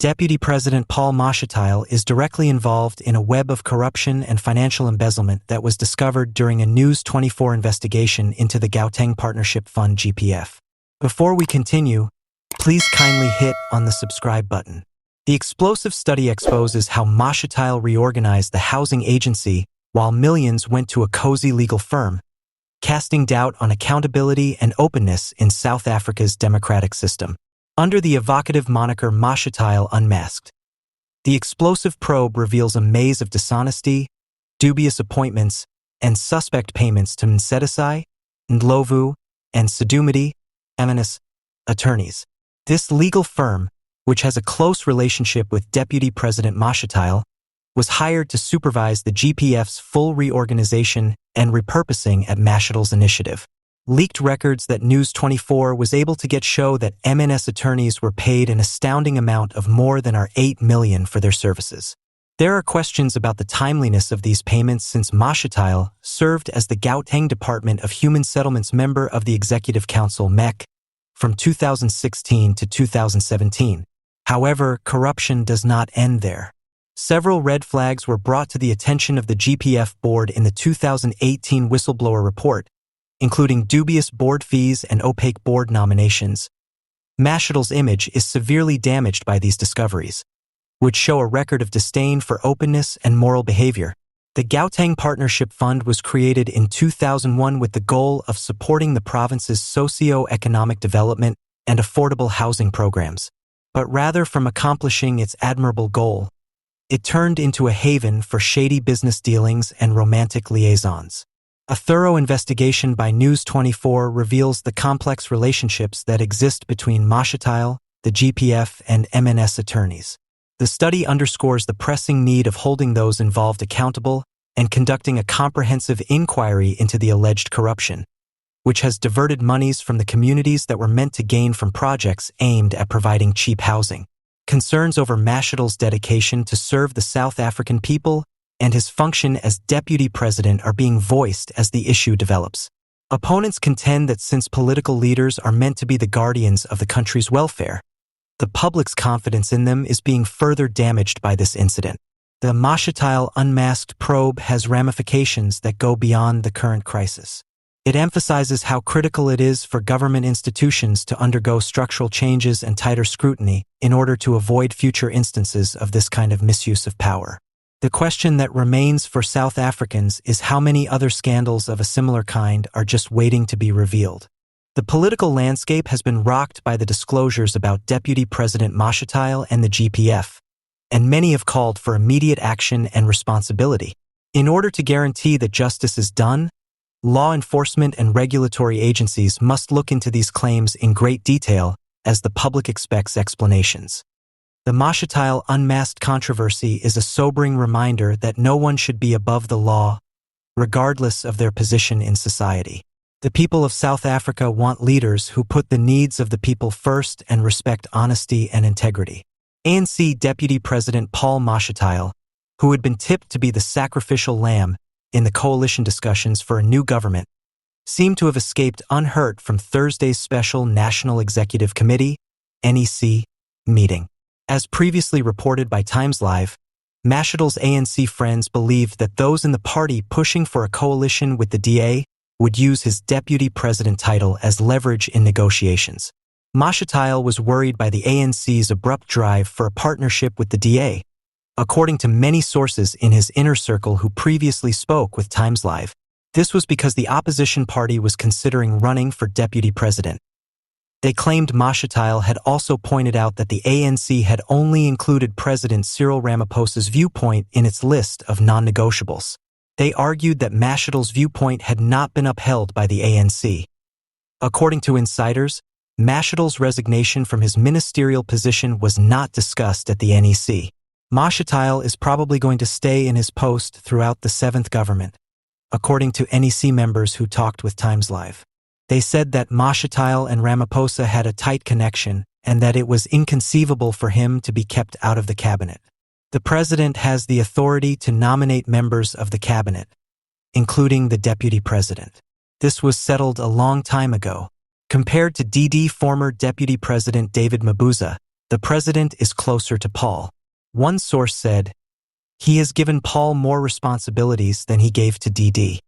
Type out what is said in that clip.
Deputy President Paul Mashatile is directly involved in a web of corruption and financial embezzlement that was discovered during a News 24 investigation into the Gauteng Partnership Fund (GPF). Before we continue, please kindly hit on the subscribe button. The explosive study exposes how Mashatile reorganized the housing agency while millions went to a cozy legal firm, casting doubt on accountability and openness in South Africa's democratic system. Under the evocative moniker Mashatile Unmasked, the explosive probe reveals a maze of dishonesty, dubious appointments, and suspect payments to Mncedisi, Ndlovu, and Sedumedi, MNS Attorneys. This legal firm, which has a close relationship with Deputy President Mashatile, was hired to supervise the GPF's full reorganization and repurposing at Mashatile's initiative. Leaked records that News 24 was able to get show that MNS attorneys were paid an astounding amount of more than $8 million for their services. There are questions about the timeliness of these payments since Mashatile served as the Gauteng Department of Human Settlements member of the Executive Council (MEC) from 2016 to 2017. However, corruption does not end there. Several red flags were brought to the attention of the GPF board in the 2018 whistleblower report, including dubious board fees and opaque board nominations. Mashatile's image is severely damaged by these discoveries, which show a record of disdain for openness and moral behavior. The Gauteng Partnership Fund was created in 2001 with the goal of supporting the province's socioeconomic development and affordable housing programs. But rather from accomplishing its admirable goal, it turned into a haven for shady business dealings and romantic liaisons. A thorough investigation by News 24 reveals the complex relationships that exist between Mashatile, the GPF, and MNS Attorneys. The study underscores the pressing need of holding those involved accountable and conducting a comprehensive inquiry into the alleged corruption, which has diverted monies from the communities that were meant to gain from projects aimed at providing cheap housing. Concerns over Mashatile's dedication to serve the South African people and his function as deputy president are being voiced as the issue develops. Opponents contend that since political leaders are meant to be the guardians of the country's welfare, the public's confidence in them is being further damaged by this incident. The Mashatile Unmasked probe has ramifications that go beyond the current crisis. It emphasizes how critical it is for government institutions to undergo structural changes and tighter scrutiny in order to avoid future instances of this kind of misuse of power. The question that remains for South Africans is how many other scandals of a similar kind are just waiting to be revealed. The political landscape has been rocked by the disclosures about Deputy President Mashatile and the GPF, and many have called for immediate action and responsibility. In order to guarantee that justice is done, law enforcement and regulatory agencies must look into these claims in great detail as the public expects explanations. The Mashatile Unmasked controversy is a sobering reminder that no one should be above the law, regardless of their position in society. The people of South Africa want leaders who put the needs of the people first and respect honesty and integrity. ANC Deputy President Paul Mashatile, who had been tipped to be the sacrificial lamb in the coalition discussions for a new government, seemed to have escaped unhurt from Thursday's special National Executive Committee (NEC) meeting. As previously reported by Times Live, Mashatile's ANC friends believed that those in the party pushing for a coalition with the DA would use his deputy president title as leverage in negotiations. Mashatile was worried by the ANC's abrupt drive for a partnership with the DA. According to many sources in his inner circle who previously spoke with Times Live, this was because the opposition party was considering running for deputy president. They claimed Mashatile had also pointed out that the ANC had only included President Cyrilramaphosa's viewpoint in its list of non-negotiables. They argued that Mashatile's viewpoint had not been upheld by the ANC. According to insiders, Mashatile's resignation from his ministerial position was not discussed at the NEC. Mashatile is probably going to stay in his post throughout the 7th government, according to NEC members who talked with Times Live. They said that Mashatile and Ramaphosa had a tight connection and that it was inconceivable for him to be kept out of the cabinet. The president has the authority to nominate members of the cabinet, including the deputy president. This was settled a long time ago. Compared to former Deputy President David Mabuza, The president is closer to Paul. One source said, "He has given Paul more responsibilities than he gave to DD."